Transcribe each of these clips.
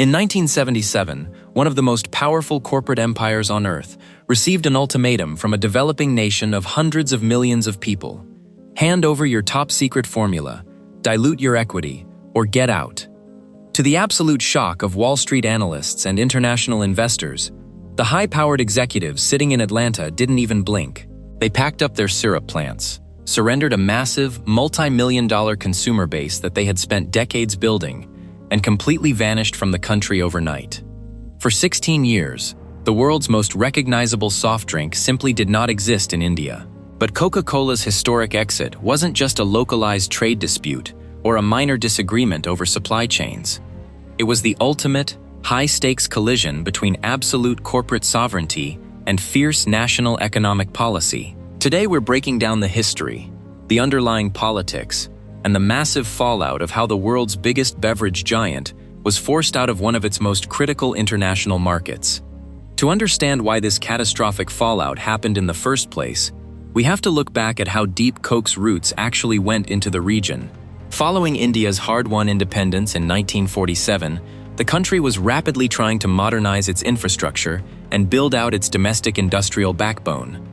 In 1977, one of the most powerful corporate empires on Earth received an ultimatum from a developing nation of hundreds of millions of people. Hand over your top-secret formula, dilute your equity, or get out. To the absolute shock of Wall Street analysts and international investors, the high-powered executives sitting in Atlanta didn't even blink. They packed up their syrup plants, surrendered a massive, multi-million-dollar consumer base that they had spent decades building, and completely vanished from the country overnight. For 16 years, the world's most recognizable soft drink simply did not exist in India. But Coca-Cola's historic exit wasn't just a localized trade dispute or a minor disagreement over supply chains. It was the ultimate, high-stakes collision between absolute corporate sovereignty and fierce national economic policy. Today we're breaking down the history, the underlying politics, and the massive fallout of how the world's biggest beverage giant was forced out of one of its most critical international markets. To understand why this catastrophic fallout happened in the first place, we have to look back at how deep Coke's roots actually went into the region. Following India's hard-won independence in 1947, the country was rapidly trying to modernize its infrastructure and build out its domestic industrial backbone.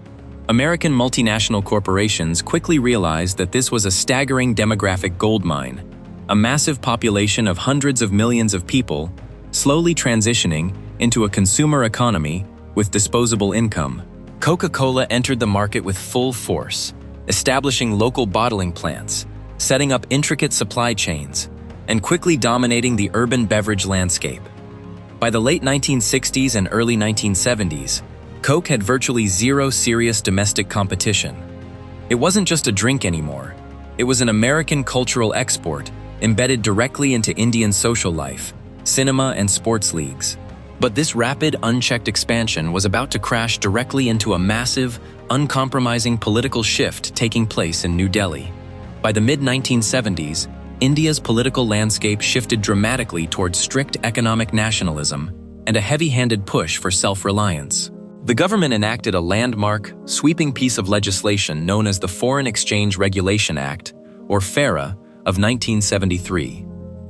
American multinational corporations quickly realized that this was a staggering demographic goldmine, a massive population of hundreds of millions of people, slowly transitioning into a consumer economy with disposable income. Coca-Cola entered the market with full force, establishing local bottling plants, setting up intricate supply chains, and quickly dominating the urban beverage landscape. By the late 1960s and early 1970s, Coke had virtually zero serious domestic competition. It wasn't just a drink anymore. It was an American cultural export embedded directly into Indian social life, cinema, and sports leagues. But this rapid, unchecked expansion was about to crash directly into a massive, uncompromising political shift taking place in New Delhi. By the mid-1970s, India's political landscape shifted dramatically towards strict economic nationalism and a heavy-handed push for self-reliance. The government enacted a landmark, sweeping piece of legislation known as the Foreign Exchange Regulation Act, or FERA, of 1973.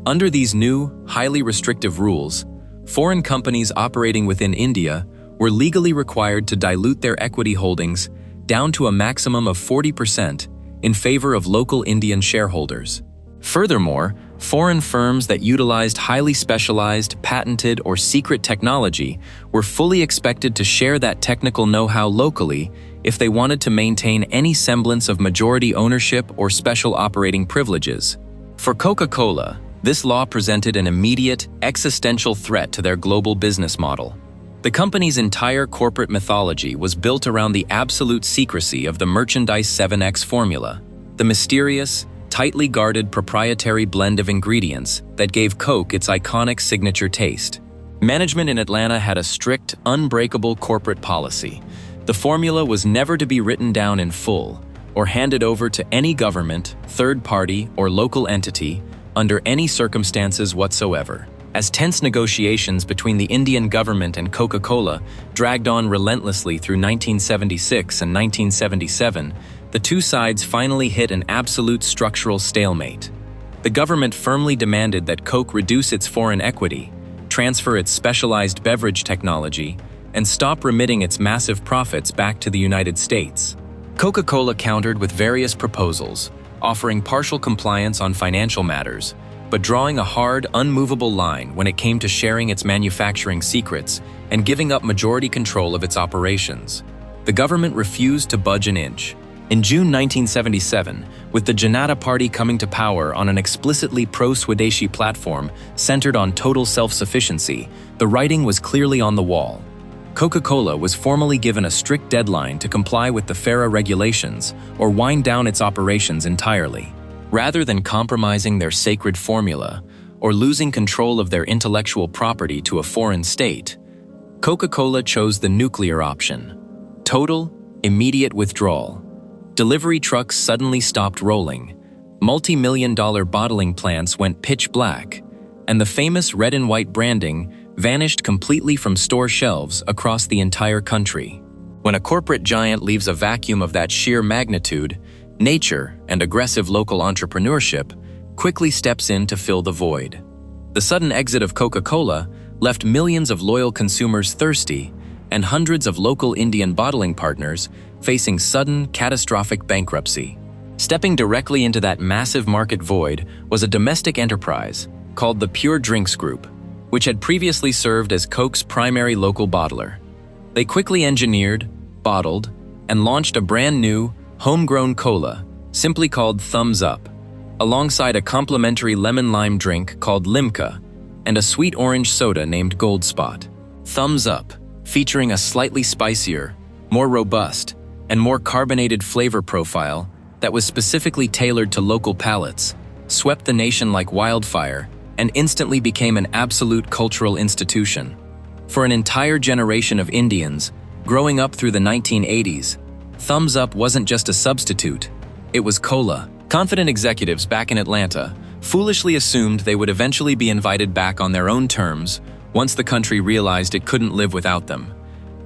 Under these new, highly restrictive rules, foreign companies operating within India were legally required to dilute their equity holdings down to a maximum of 40% in favor of local Indian shareholders. Furthermore, foreign firms that utilized highly specialized, patented, or secret technology were fully expected to share that technical know-how locally if they wanted to maintain any semblance of majority ownership or special operating privileges. For Coca-Cola, this law presented an immediate, existential threat to their global business model. The company's entire corporate mythology was built around the absolute secrecy of the merchandise 7X formula, the mysterious, tightly guarded proprietary blend of ingredients that gave Coke its iconic signature taste. Management in Atlanta had a strict, unbreakable corporate policy. The formula was never to be written down in full or handed over to any government, third party, or local entity under any circumstances whatsoever. As tense negotiations between the Indian government and Coca-Cola dragged on relentlessly through 1976 and 1977, the two sides finally hit an absolute structural stalemate. The government firmly demanded that Coke reduce its foreign equity, transfer its specialized beverage technology, and stop remitting its massive profits back to the United States. Coca-Cola countered with various proposals, offering partial compliance on financial matters, but drawing a hard, unmovable line when it came to sharing its manufacturing secrets and giving up majority control of its operations. The government refused to budge an inch. In June 1977, with the Janata Party coming to power on an explicitly pro-Swadeshi platform centered on total self-sufficiency, the writing was clearly on the wall. Coca-Cola was formally given a strict deadline to comply with the FERA regulations or wind down its operations entirely. Rather than compromising their sacred formula or losing control of their intellectual property to a foreign state, Coca-Cola chose the nuclear option: total, immediate withdrawal. Delivery trucks suddenly stopped rolling, multi-million-dollar bottling plants went pitch black, and the famous red and white branding vanished completely from store shelves across the entire country. When a corporate giant leaves a vacuum of that sheer magnitude, nature and aggressive local entrepreneurship quickly steps in to fill the void. The sudden exit of Coca-Cola left millions of loyal consumers thirsty and hundreds of local Indian bottling partners facing sudden, catastrophic bankruptcy. Stepping directly into that massive market void was a domestic enterprise called the Pure Drinks Group, which had previously served as Coke's primary local bottler. They quickly engineered, bottled, and launched a brand new, homegrown cola, simply called Thums Up, alongside a complimentary lemon-lime drink called Limca and a sweet orange soda named Gold Spot. Thums Up, featuring a slightly spicier, more robust, and more carbonated flavor profile that was specifically tailored to local palates, swept the nation like wildfire and instantly became an absolute cultural institution. For an entire generation of Indians, growing up through the 1980s, Thums Up wasn't just a substitute, it was cola. Confident executives back in Atlanta foolishly assumed they would eventually be invited back on their own terms once the country realized it couldn't live without them.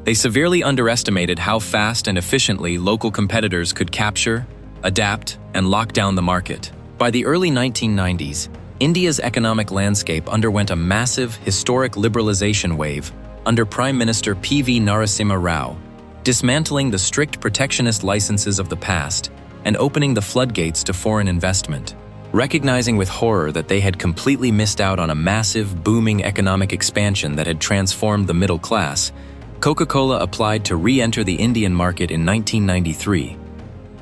They severely underestimated how fast and efficiently local competitors could capture, adapt, and lock down the market. By the early 1990s, India's economic landscape underwent a massive, historic liberalization wave under Prime Minister P.V. Narasimha Rao, dismantling the strict protectionist licenses of the past and opening the floodgates to foreign investment. Recognizing with horror that they had completely missed out on a massive, booming economic expansion that had transformed the middle class, Coca-Cola applied to re-enter the Indian market in 1993.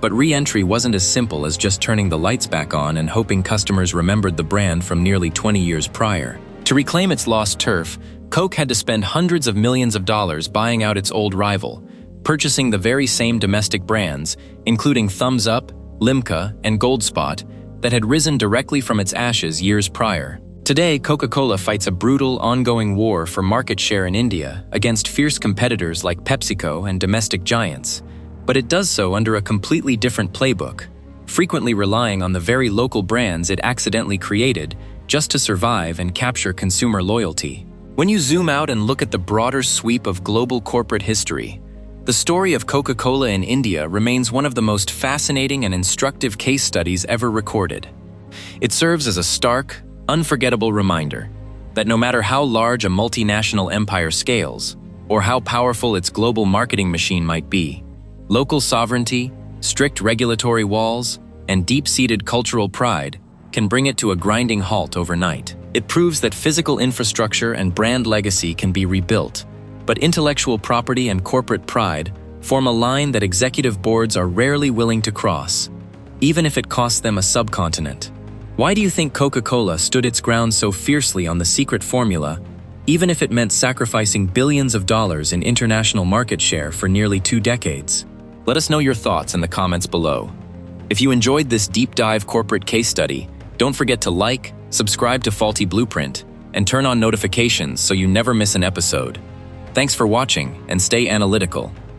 But re-entry wasn't as simple as just turning the lights back on and hoping customers remembered the brand from nearly 20 years prior. To reclaim its lost turf, Coke had to spend hundreds of millions of dollars buying out its old rival, purchasing the very same domestic brands, including Thums Up, Limca, and Gold Spot, that had risen directly from its ashes years prior. Today, Coca-Cola fights a brutal, ongoing war for market share in India against fierce competitors like PepsiCo and domestic giants. But it does so under a completely different playbook, frequently relying on the very local brands it accidentally created just to survive and capture consumer loyalty. When you zoom out and look at the broader sweep of global corporate history, the story of Coca-Cola in India remains one of the most fascinating and instructive case studies ever recorded. It serves as a stark, unforgettable reminder that no matter how large a multinational empire scales, or how powerful its global marketing machine might be, local sovereignty, strict regulatory walls, and deep-seated cultural pride can bring it to a grinding halt overnight. It proves that physical infrastructure and brand legacy can be rebuilt, but intellectual property and corporate pride form a line that executive boards are rarely willing to cross, even if it costs them a subcontinent. Why do you think Coca-Cola stood its ground so fiercely on the secret formula, even if it meant sacrificing billions of dollars in international market share for nearly 2 decades? Let us know your thoughts in the comments below. If you enjoyed this deep dive corporate case study, don't forget to like, subscribe to Faulty Blueprint, and turn on notifications so you never miss an episode. Thanks for watching, and stay analytical.